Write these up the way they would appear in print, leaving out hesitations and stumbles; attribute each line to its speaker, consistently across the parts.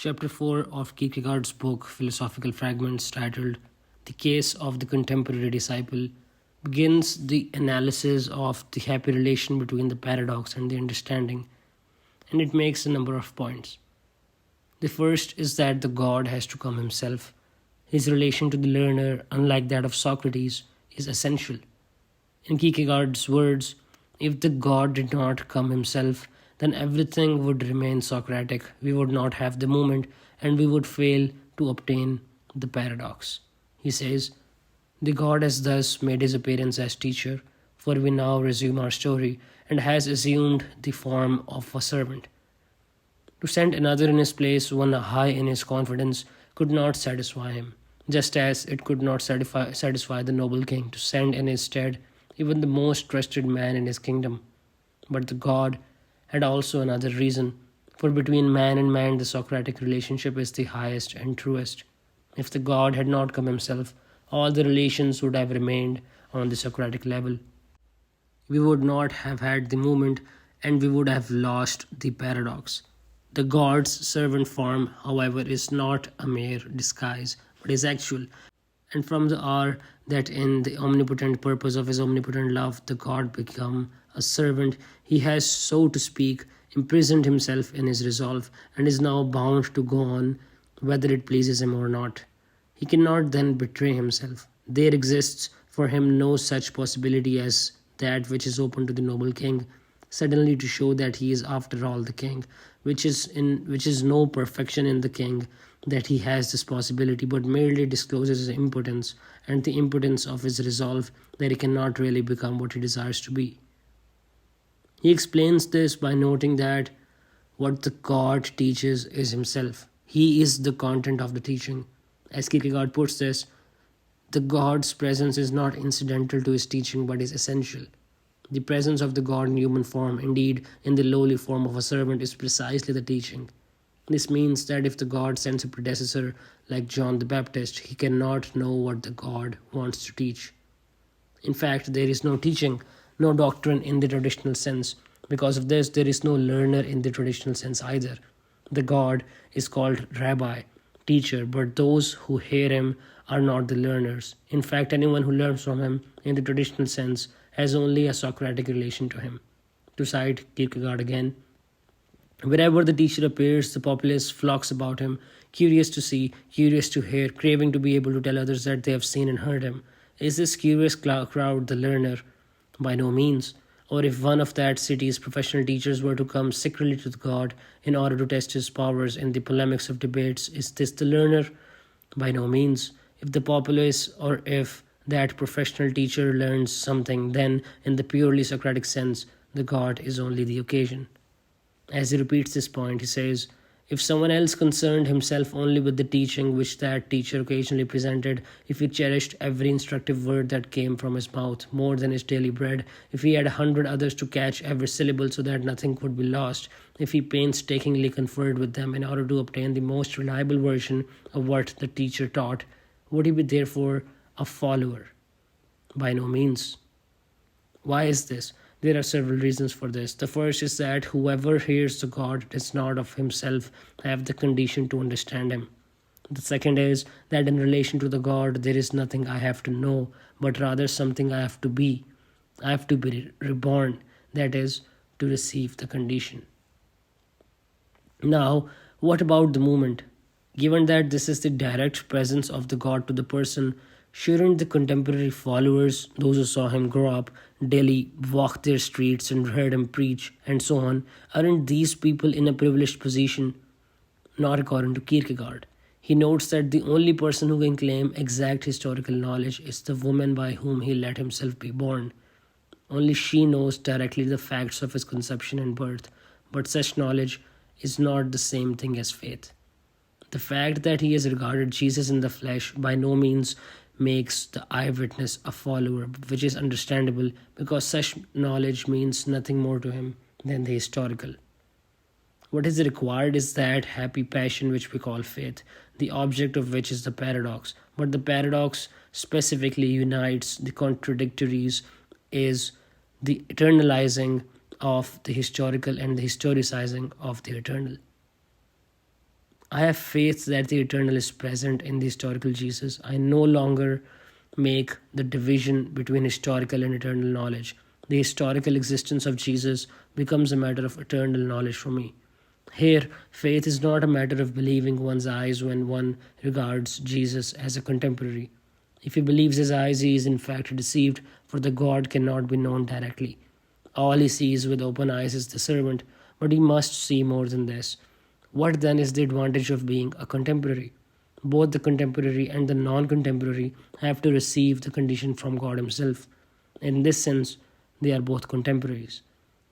Speaker 1: Chapter 4 of Kierkegaard's book Philosophical Fragments, titled The Case of the Contemporary Disciple, begins the analysis of the happy relation between the paradox and the understanding, and it makes a number of points. The first is that the God has to come himself. His relation to the learner, unlike that of Socrates, is essential. In Kierkegaard's words, if the God did not come himself, then everything would remain Socratic. We would not have the moment, and we would fail to obtain the paradox. He says, the God has thus made his appearance as teacher, for we now resume our story, and has assumed the form of a servant. To send another in his place, one high in his confidence, could not satisfy him, just as it could not satisfy the noble king to send in his stead even the most trusted man in his kingdom. But the God had also another reason, for between man and man the Socratic relationship is the highest and truest. If the God had not come himself, all the relations would have remained on the Socratic level. We would not have had the movement, and we would have lost the paradox. The God's servant form, however, is not a mere disguise, but is actual. And from the hour that in the omnipotent purpose of his omnipotent love the God become a servant, he has, so to speak, imprisoned himself in his resolve, and is now bound to go on, whether it pleases him or not. He cannot then betray himself. There exists for him no such possibility as that which is open to the noble king, suddenly to show that he is after all the king, which is no perfection in the king, that he has this possibility, but merely discloses his impotence and the impotence of his resolve that he cannot really become what he desires to be. He explains this by noting that what the God teaches is himself. He is the content of the teaching. As Kierkegaard puts this, the God's presence is not incidental to his teaching but is essential. The presence of the God in human form, indeed in the lowly form of a servant, is precisely the teaching. This means that if the God sends a predecessor like John the Baptist, he cannot know what the God wants to teach. In fact, there is no teaching, no doctrine in the traditional sense. Because of this, there is no learner in the traditional sense either. The God is called rabbi, teacher, but those who hear him are not the learners. In fact, anyone who learns from him in the traditional sense has only a Socratic relation to him. To cite Kierkegaard again, wherever the teacher appears, the populace flocks about him, curious to see, curious to hear, craving to be able to tell others that they have seen and heard him. Is this curious crowd the learner? By no means. Or if one of that city's professional teachers were to come secretly to the God in order to test his powers in the polemics of debates, is this the learner? By no means. If the populace, or if that professional teacher learns something, then, in the purely Socratic sense, the God is only the occasion. As he repeats this point, he says, if someone else concerned himself only with the teaching which that teacher occasionally presented, if he cherished every instructive word that came from his mouth more than his daily bread, if he had 100 others to catch every syllable so that nothing could be lost, if he painstakingly conferred with them in order to obtain the most reliable version of what the teacher taught, would he be therefore a follower? By no means. Why is this? There are several reasons for this. The first is that whoever hears the God does not of himself have the condition to understand him. The second is that in relation to the God, there is nothing I have to know, but rather something I have to be. I have to be reborn, that is, to receive the condition. Now, what about the movement? Given that this is the direct presence of the God to the person, shouldn't the contemporary followers, those who saw him grow up, daily walk their streets and heard him preach, and so on, aren't these people in a privileged position? Not according to Kierkegaard. He notes that the only person who can claim exact historical knowledge is the woman by whom he let himself be born. Only she knows directly the facts of his conception and birth, but such knowledge is not the same thing as faith. The fact that he has regarded Jesus in the flesh by no means makes the eyewitness a follower, which is understandable because such knowledge means nothing more to him than the historical. What is required is that happy passion which we call faith, the object of which is the paradox. But the paradox specifically unites the contradictories, is the eternalizing of the historical and the historicizing of the eternal. I have faith that the eternal is present in the historical Jesus. I no longer make the division between historical and eternal knowledge. The historical existence of Jesus becomes a matter of eternal knowledge for me. Here, faith is not a matter of believing one's eyes when one regards Jesus as a contemporary. If he believes his eyes, he is in fact deceived, for the God cannot be known directly. All he sees with open eyes is the servant, but he must see more than this. What then is the advantage of being a contemporary? Both the contemporary and the non contemporary have to receive the condition from God Himself. In this sense, they are both contemporaries.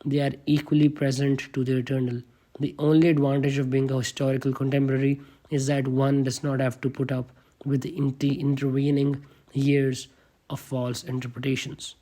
Speaker 1: They are equally present to the eternal. The only advantage of being a historical contemporary is that one does not have to put up with the intervening years of false interpretations.